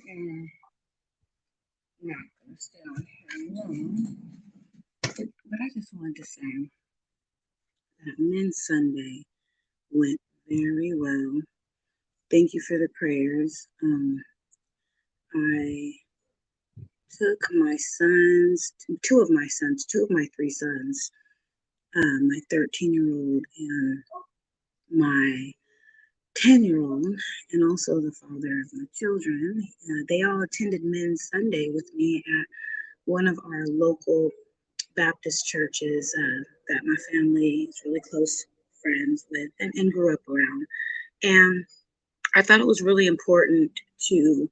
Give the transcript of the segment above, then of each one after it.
And I'm not going to stay on here long. But I just wanted to say that Men's Sunday went very well. Thank you for the prayers. I took my sons, two of my three sons, my 13-year-old and my 10-year-old, and also the father of my children. They all attended Men's Sunday with me at one of our local Baptist churches that my family is really close friends with and grew up around. And I thought it was really important to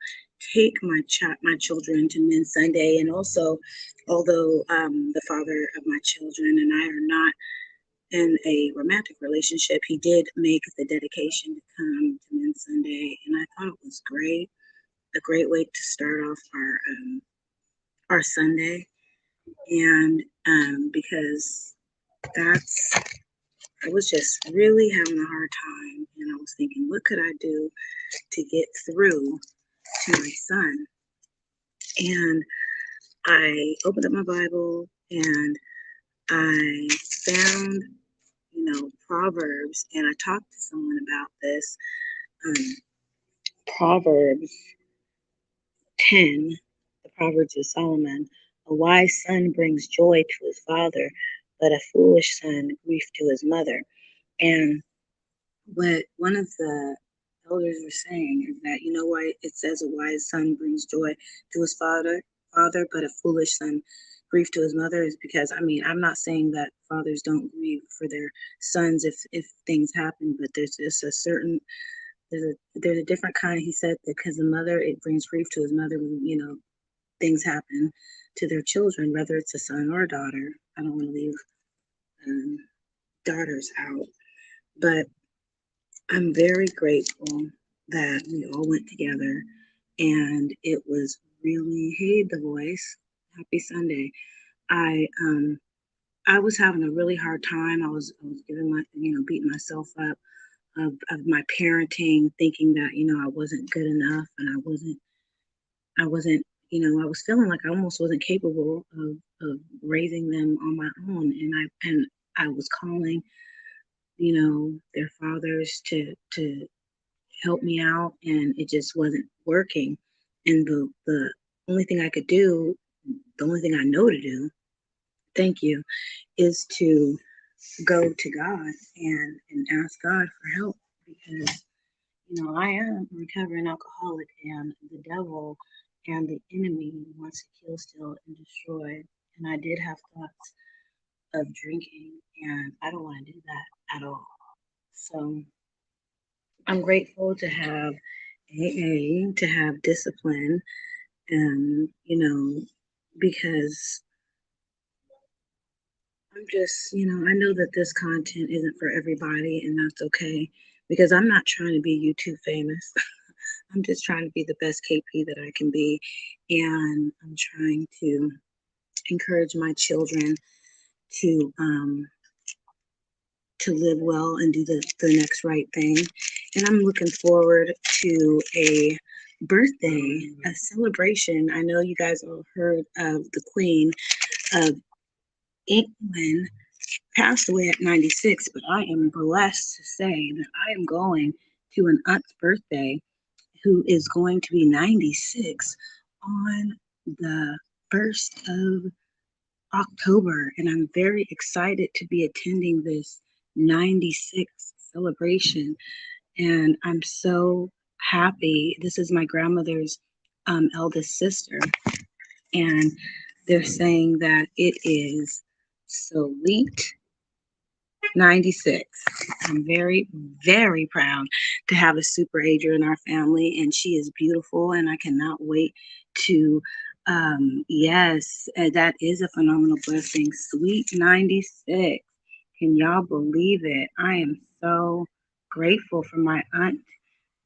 take my children to Men's Sunday, and also, although the father of my children and I are not in a romantic relationship, he did make the dedication to come to Men's Sunday, and I thought it was great, a great way to start off our Sunday, and because that's I was just really having a hard time, and I was thinking, what could I do to get through to my son? And I opened up my Bible and I found, Proverbs, and I talked to someone about this. Um, Proverbs 10, the Proverbs of Solomon. A wise son brings joy to his father, but a foolish son grief to his mother. And what one of the elders were saying is that, you know why it says a wise son brings joy to his father, but a foolish son grief to his mother, is because, I mean, I'm not saying that fathers don't grieve for their sons if things happen, but there's just a certain there's a different kind. He said that because the mother, it brings grief to his mother when things happen to their children, whether it's a son or a daughter. I don't want to leave um, daughters out, but I'm very grateful that we all went together, and it was really, hey, the voice, happy Sunday. I I was having a really hard time. I was giving beating myself up of my parenting, thinking that I wasn't good enough, and I wasn't I was feeling like I almost wasn't capable of raising them on my own, and I was calling their fathers to help me out, and it just wasn't working. And the only thing I could do, the only thing I know to do, thank you, is to go to God and ask God for help, because I am a recovering alcoholic, and the devil and the enemy wants to kill, steal, and destroy. And I did have thoughts of drinking, and I don't want to do that at all. So I'm grateful to have AA, to have discipline, and because I'm just, I know that this content isn't for everybody, and that's okay, because I'm not trying to be YouTube famous. I'm just trying to be the best KP that I can be, and I'm trying to encourage my children to um, to live well and do the next right thing. And I'm looking forward to a birthday, a celebration. I know you guys all heard of the Queen of England passed away at 96, but I am blessed to say that I am going to an aunt's birthday who is going to be 96 on the 1st of October. And I'm very excited to be attending this 96 celebration. And I'm so happy. This is my grandmother's eldest sister. And they're saying that it is sweet 96. I'm very, very proud to have a super ager in our family, and she is beautiful, and I cannot wait to. Yes, that is a phenomenal blessing. Sweet 96. Can y'all believe it? I am so grateful for my aunt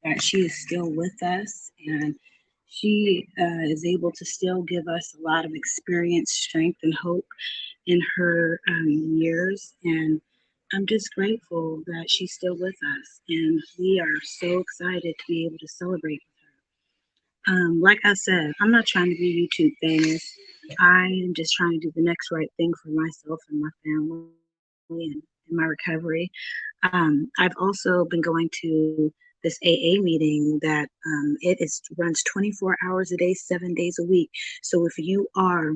that she is still with us, and she is able to still give us a lot of experience, strength, and hope in her years. And I'm just grateful that she's still with us. And we are so excited to be able to celebrate with her. Like I said, I'm not trying to be YouTube famous. I am just trying to do the next right thing for myself and my family and my recovery. I've also been going to this AA meeting that it is runs 24 hours a day, 7 days a week. So if you are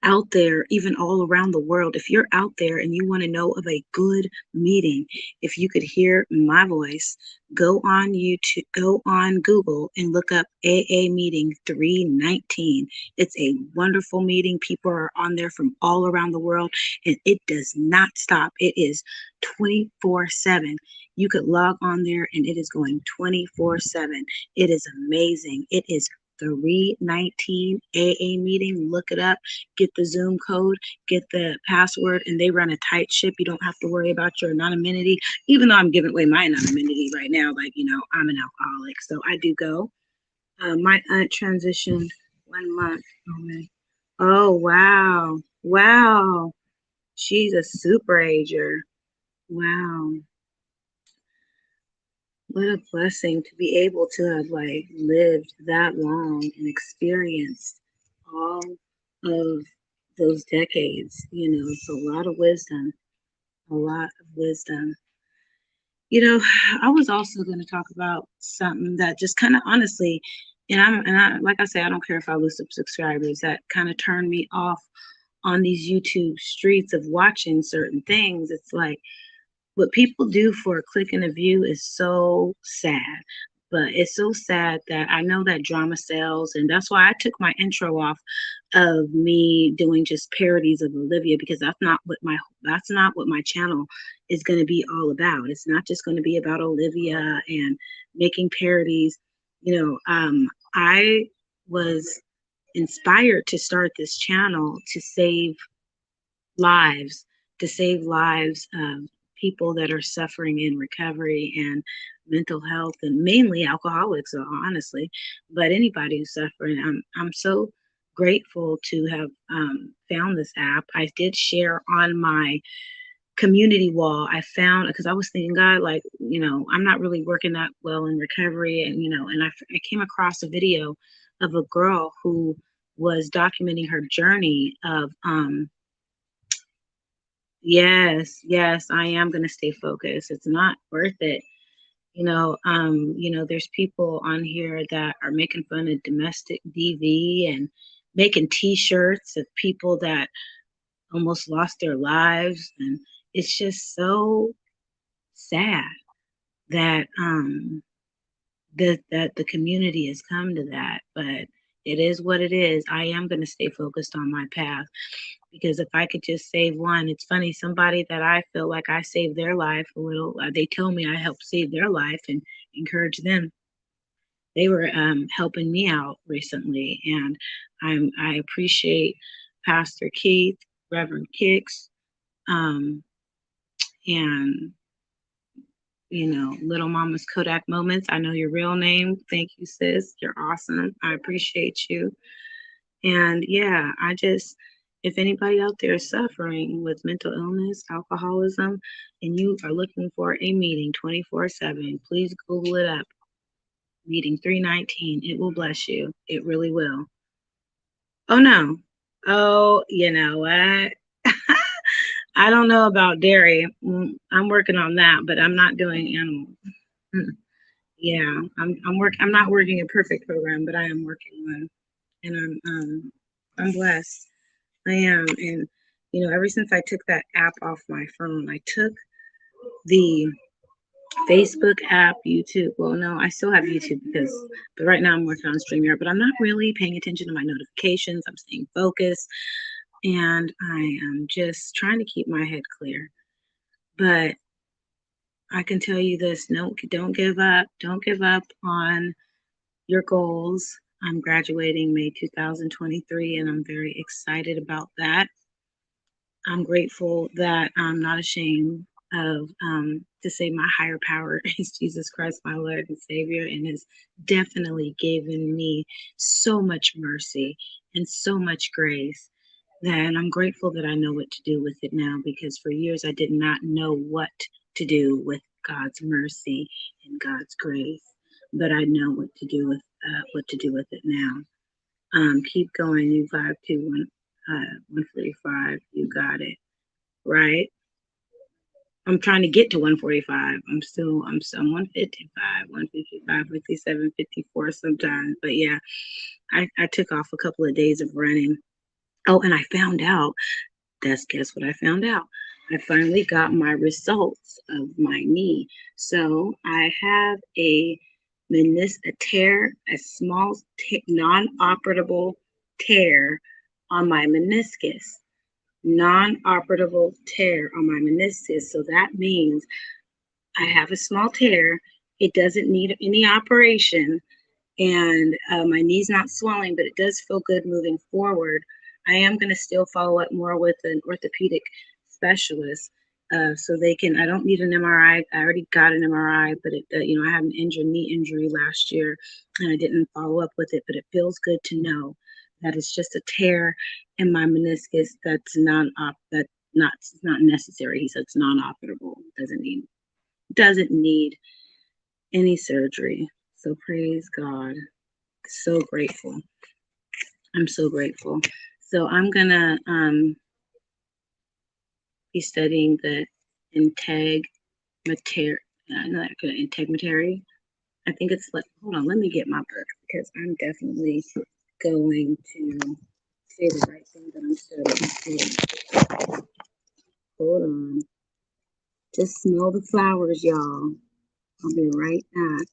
out there, even all around the world, if you're out there and you want to know of a good meeting, if you could hear my voice, go on YouTube, go on Google and look up AA meeting 319. It's a wonderful meeting. People are on there from all around the world and it does not stop. It is 24/7. You could log on there and it is going 24/7. It is amazing. It is 319 AA meeting. Look it up, get the Zoom code, get the password, and they run a tight ship. You don't have to worry about your anonymity, even though I'm giving away my anonymity right now. Like, I'm an alcoholic, so I do go. My aunt transitioned 1 month. Oh, wow. Wow. She's a super ager. Wow. What a blessing to be able to have like lived that long and experienced all of those decades. It's a lot of wisdom, a lot of wisdom. I was also going to talk about something that just kind of honestly, and I like I say, I don't care if I lose some subscribers. That kind of turned me off on these YouTube streets of watching certain things. It's like what people do for a click and a view is so sad. But it's so sad that I know that drama sells, and that's why I took my intro off of me doing just parodies of Olivia, because that's not what my channel is going to be all about. It's not just going to be about Olivia and making parodies. I was inspired to start this channel lives, to save lives of people that are suffering in recovery and mental health, and mainly alcoholics, honestly, but anybody who's suffering. I'm so grateful to have found this app. I did share on my community wall. I found, because I was thinking, God, like, I'm not really working that well in recovery, and I came across a video of a girl who was documenting her journey of yes, yes, I am going to stay focused. It's not worth it. There's people on here that are making fun of domestic DV and making t-shirts of people that almost lost their lives. And it's just so sad that that the community has come to that. But it is what it is. I am going to stay focused on my path, because if I could just save one. It's funny, somebody that I feel like I saved their life a little, they tell me I helped save their life and encourage them. They were helping me out recently, and I appreciate Pastor Keith, Reverend Kicks, um, and Little Mama's Kodak Moments. I know your real name. Thank you, sis. You're awesome. I appreciate you. And yeah, if anybody out there is suffering with mental illness, alcoholism, and you are looking for a meeting 24/7, please Google it up. Meeting 319. It will bless you. It really will. Oh, no. Oh, you know what? I don't know about dairy. I'm working on that, but I'm not doing animal. Yeah, I'm not working a perfect program, but I am working one, and I'm blessed. I am. And, ever since I took that app off my phone, I took the Facebook app, YouTube. Well, no, I still have YouTube but right now I'm working on StreamYard, but I'm not really paying attention to my notifications. I'm staying focused, and I am just trying to keep my head clear. But I can tell you this, no, don't give up. Don't give up on your goals. I'm graduating May 2023, and I'm very excited about that. I'm grateful that I'm not ashamed of to say my higher power is Jesus Christ, my Lord and Savior, and has definitely given me so much mercy and so much grace that I'm grateful that I know what to do with it now, because for years I did not know what to do with God's mercy and God's grace, but I know what to do with what to do with it now. Keep going. You 521 145. You got it right. I'm trying to get to 145. I'm 155, 155, 57, 54 sometimes. But yeah, I took off a couple of days of running. Oh, and I found out. Guess what I found out? I finally got my results of my knee. So I have a tear, a small non-operable tear on my meniscus. Non-operable tear on my meniscus. So that means I have a small tear. It doesn't need any operation, and my knee's not swelling, but it does feel good moving forward. I am going to still follow up more with an orthopedic specialist, so they can. I don't need an MRI. I already got an MRI, but I had an knee injury last year, and I didn't follow up with it. But it feels good to know that it's just a tear in my meniscus that's not necessary. He said it's non-operable. Doesn't need any surgery. So praise God. So grateful. I'm so grateful. So I'm gonna be studying the integumentary. I think it's like, hold on, let me get my book because I'm definitely going to say the right thing that I'm studying. Hold on. Just smell the flowers, y'all. I'll be right back.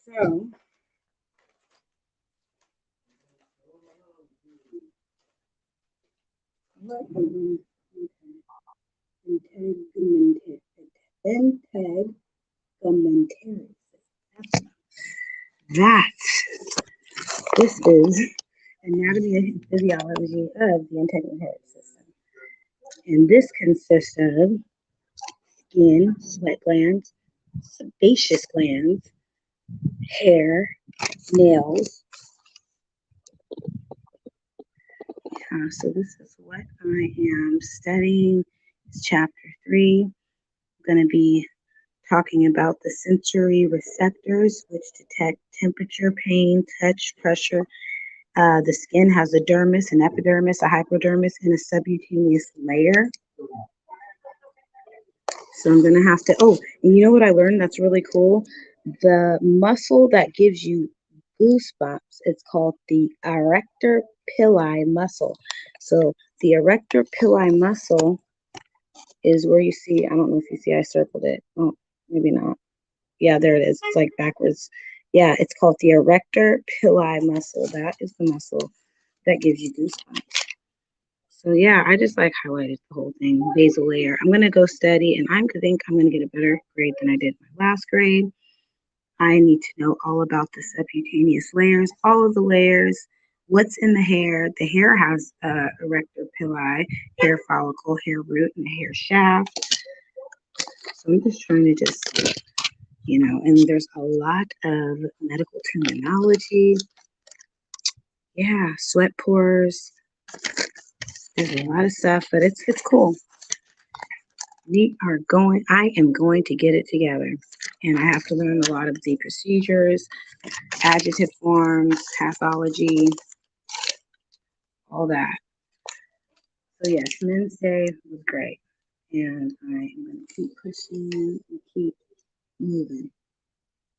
So integumentary. This is anatomy and physiology of the integumentary system. And this consists of skin, sweat glands, sebaceous glands, hair, nails. So this is what I am studying. It's chapter 3. I'm going to be talking about the sensory receptors, which detect temperature, pain, touch, pressure. The skin has a dermis, an epidermis, a hypodermis, and a subcutaneous layer. So I'm going to have to, and you know what I learned that's really cool? The muscle that gives you goosebumps, it's called the arrector pili muscle. So the arrector pili muscle is where you see, I don't know if you see, I circled it. Oh, maybe not. Yeah, there it is. It's like backwards. Yeah, it's called the arrector pili muscle. That is the muscle that gives you goosebumps. So yeah, I just like highlighted the whole thing, basal layer. I'm gonna go study, and I think I'm gonna get a better grade than I did my last grade. I need to know all about the subcutaneous layers, all of the layers, what's in the hair. The hair has arrector pili, hair follicle, hair root, and a hair shaft. So I'm just trying to and there's a lot of medical terminology. Yeah, sweat pores. There's a lot of stuff, but it's cool. I am going to get it together. And I have to learn a lot of the procedures, adjective forms, pathology, all that. So yes, Men's Day was great. And I am keep pushing and keep moving.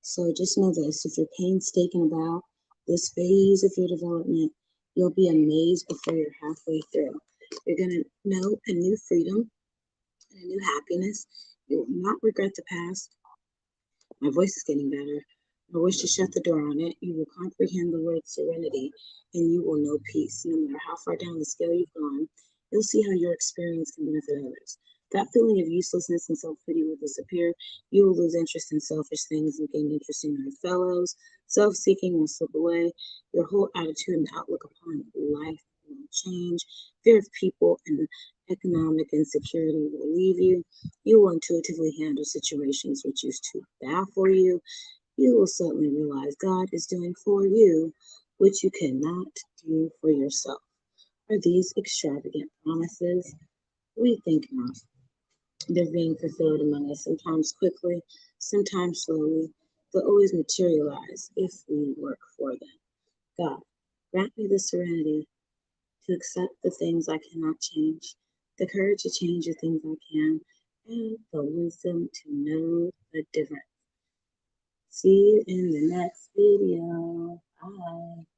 So just know this, if you're painstaking about this phase of your development, you'll be amazed before you're halfway through. You're going to know a new freedom and a new happiness. You will not regret the past. My voice is getting better. I wish to shut the door on it. You will comprehend the word serenity and you will know peace. No matter how far down the scale you've gone, you'll see how your experience can benefit others. That feeling of uselessness and self pity will disappear. You will lose interest in selfish things and gain interest in your fellows. Self seeking will slip away. Your whole attitude and outlook upon life will change. Fear of people and economic insecurity will leave you. You will intuitively handle situations which used to baffle you. You will suddenly realize God is doing for you what you cannot do for yourself. Are these extravagant promises? We think not. They're being fulfilled among us, sometimes quickly, sometimes slowly, but always materialize if we work for them. God, grant me the serenity to accept the things I cannot change, the courage to change the things I can, and the wisdom to know the difference. See you in the next video. Bye.